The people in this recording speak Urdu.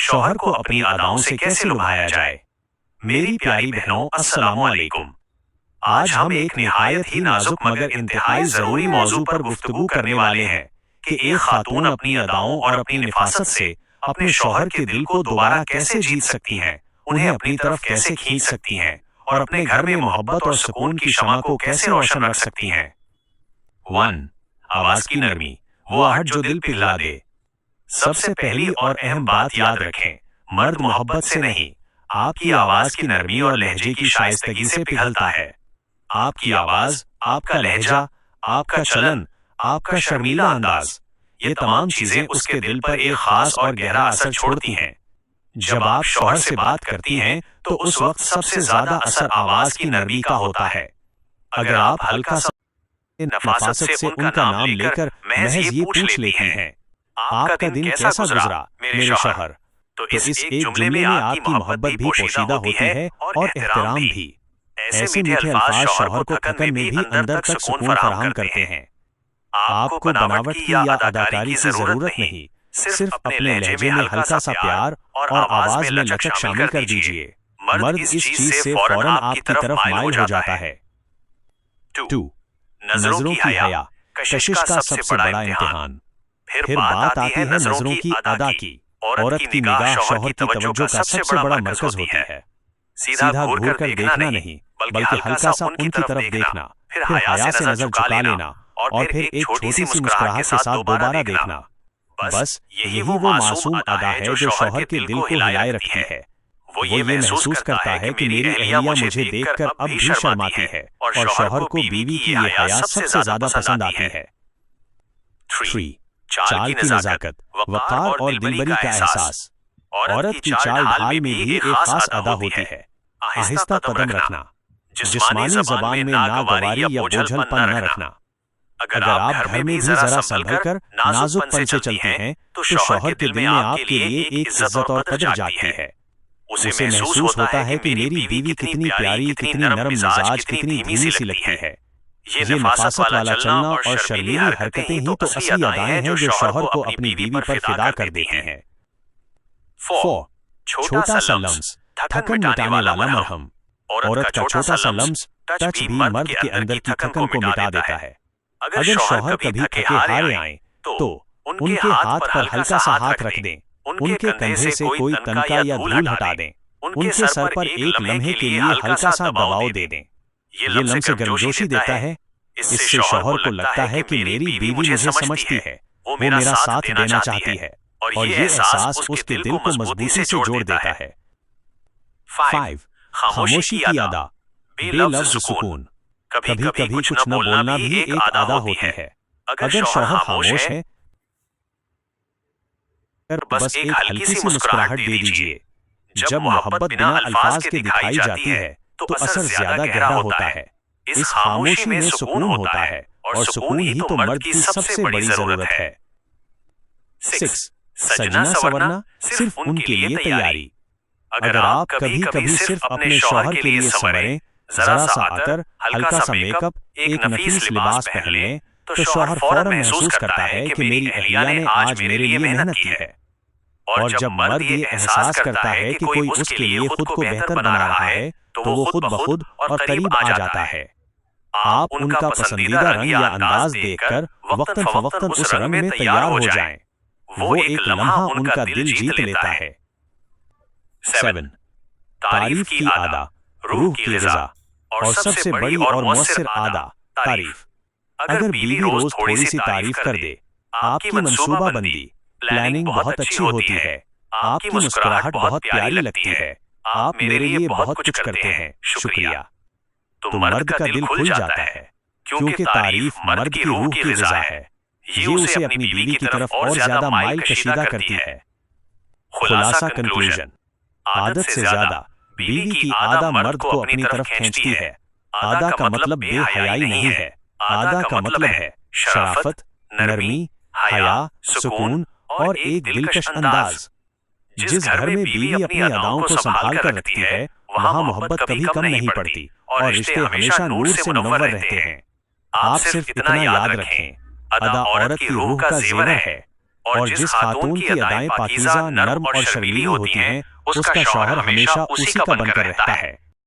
شوہر کو اپنی اداؤں سے کیسے لبھایا جائے۔ میری پیاری بہنوں، السلام علیکم۔ آج ہم ایک نہایت ہی نازک مگر انتہائی ضروری موضوع پر گفتگو کرنے والے ہیں کہ ایک خاتون اپنی اداؤں اور اپنی نفاست سے اپنے شوہر کے دل کو دوبارہ کیسے جیت سکتی ہیں، انہیں اپنی طرف کیسے کھینچ سکتی ہیں اور اپنے گھر میں محبت اور سکون کی شمع کو کیسے روشن رکھ سکتی ہیں۔ 1. آواز کی نرمی، وہ آہٹ جو دل پگھلا دے۔ سب سے پہلی اور اہم بات یاد رکھیں، مرد محبت سے نہیں، آپ کی آواز کی نرمی اور لہجے کی شائستگی سے پگھلتا ہے۔ آپ کی آواز، آپ کا لہجہ، آپ کا چلن، آپ کا شرمیلہ انداز، یہ تمام چیزیں اس کے دل پر ایک خاص اور گہرا اثر چھوڑتی ہیں۔ جب آپ شوہر سے بات کرتی ہیں تو اس وقت سب سے زیادہ اثر آواز کی نرمی کا ہوتا ہے۔ اگر آپ ہلکا سا نفاست سے ان کا نام لے کر محض یہ پوچھ لیتی ہیں، آپ کا دن کیسا گزرا میرے شوہر، تو اس ایک جملے میں آپ کی محبت بھی پوشیدہ ہوتی ہے اور احترام بھی۔ ایسے میٹھے الفاظ شوہر کو تھکن میں بھی اندر تک سکون فراہم کرتے ہیں۔ آپ کو بناوٹ کی یا اداکاری کی ضرورت نہیں، صرف اپنے لہجے میں ہلکا سا پیار اور آواز میں لچک شامل کر دیجئے۔ مرد اس چیز سے فوراً آپ کی طرف مائل ہو جاتا ہے۔ 2. نظروں کی حیا، کشش کا سب سے بڑا امتحان۔ پھر بات آتی ہے نظروں کی ادا کی۔ عورت کی نگاہ شوہر کی توجہ کا سب سے بڑا مرکز ہوتی ہے۔ سیدھا گھور کر دیکھنا نہیں، بلکہ ہلکا سا ان کی طرف دیکھنا، پھر حیا سے نظر جھکا لینا اور پھر ایک چھوٹی سی مسکراہٹ کے ساتھ دوبارہ دیکھنا۔ بس یہی وہ معصوم ادا ہے جو شوہر کے دل کو ہلائے رکھتی ہے۔ وہ یہ محسوس کرتا ہے کہ میری اہلیہ مجھے دیکھ کر اب بھی شرماتی ہے، اور شوہر کو بیوی کی یہ حیا سب سے زیادہ پسند آتی ہے۔ 3. چال کی نزاکت، وقار اور دلبری کا احساس۔ عورت کی چال ڈھال میں بھی ایک خاص ادا ہوتی ہے۔ آہستہ قدم رکھنا، جسمانی زبان میں ناگواری یا بوجھل پن نہ رکھنا۔ اگر آپ گھر میں بھی ذرا سنبھل کر نازک پن سے چلتے ہیں تو شوہر کے دل میں آپ کے لیے ایک عزت اور قدر جاگتی ہے۔ اسے محسوس ہوتا ہے کہ میری بیوی کتنی پیاری، کتنی نرم مزاج، کتنی دھیمی سی لگتی ہے۔ یہ نفاست والا چلنا اور شرمیلی حرکتیں ہی تو اصلی ادائیں ہیں جو شوہر کو اپنی بیوی پر فدا کر دیتی ہیں۔ 4. چھوٹا سا لمس، تھکن مٹانے والا مرہم۔ عورت کا چھوٹا سا لمس، ٹچ بھی مرد کے اندر کی تھکن کو مٹا دیتا ہے۔ اگر شوہر کبھی تھکے ہارے آئیں تو ان کے ہاتھ پر ہلکا سا ہاتھ رکھ دیں، ان کے کندھے سے کوئی تنکا یا دھول ہٹا دیں، ان کے سر پر ایک لمحے کے لیے ہلکا سا دباؤ دے دیں۔ یہ لمس گرمجوشی دیتا ہے، اس سے شوہر کو لگتا ہے کہ میری بیوی مجھے سمجھتی ہے، وہ میرا ساتھ دینا چاہتی ہے، اور یہ احساس اس کے دل کو مضبوطی سے جوڑ دیتا ہے۔ 5. خاموشی کی ادا، بے لفظ سکون۔ کبھی کبھی کچھ نہ بولنا بھی ایک ادا ہوتی ہے۔ اگر شوہر خاموش ہے، بس ایک ہلکی سی مسکراہٹ دے دیجئے۔ جب محبت بنا الفاظ کے دکھائی جاتی ہے تو اثر زیادہ گہرا ہوتا ہے۔ اس خاموشی میں سکون ہوتا ہے، اور سکون ہی تو مرد کی سب سے بڑی ضرورت ہے۔ 6. سجنا سورنا، صرف ان کے لیے تیاری۔ اگر آپ کبھی کبھی صرف اپنے شوہر کے لیے سنوریں، ذرا سا عطر، ہلکا سا میک اپ، ایک نفیس لباس پہن لیں، تو شوہر فوراً محسوس کرتا ہے کہ میری اہلیہ نے آج میرے لیے محنت کی ہے۔ اور جب مرد یہ احساس کرتا ہے کہ کوئی اس کے لیے خود کو بہتر بنا رہا ہے تو وہ خود بخود اور قریب آ جاتا ہے۔ آپ ان کا پسندیدہ رنگ یا انداز دیکھ کر وقتاً فوقتاً اس رنگ میں تیار ہو جائیں، وہ ایک لمحہ ان کا دل جیت لیتا ہے۔ 7. تعریف کی ادا، روح کی غذا، اور سب سے بڑی اور مؤثر ادا، تعریف۔ اگر بیوی روز تھوڑی سی تعریف کر دے، آپ کی منصوبہ بندی، پلاننگ بہت اچھی ہوتی ہے، آپ کی مسکراہٹ بہت پیاری لگتی ہے، آپ میرے لیے بہت کچھ کرتے ہیں، شکریہ، تو مرد کا دل کھل جاتا ہے، کیونکہ تعریف مرد کی روح کی غذا ہے۔ یہ اسے اپنی بیوی کی طرف اور زیادہ مائل کشیدہ کرتی ہے۔ خلاصہ کنکلوژن، عادت سے زیادہ بیوی کی عادہ مرد کو اپنی طرف کھینچتی ہے۔ عادہ کا مطلب بے حیائی نہیں ہے، عادہ کا مطلب ہے شرافت، نرمی، حیا، سکون اور ایک دلکش انداز۔ جس گھر میں بیوی اپنی اداؤں کو سنبھال کر رکھتی ہے، وہاں محبت کبھی کم نہیں پڑتی اور رشتے ہمیشہ نور سے منور رہتے ہیں۔ آپ صرف اتنا یاد رکھیں، ادا عورت کی روح کا زیور ہے، اور جس خاتون کی ادائیں پاکیزہ، نرم اور شرمیلی ہوتی ہیں، اس کا شوہر ہمیشہ اسی کا بن کر رہتا ہے۔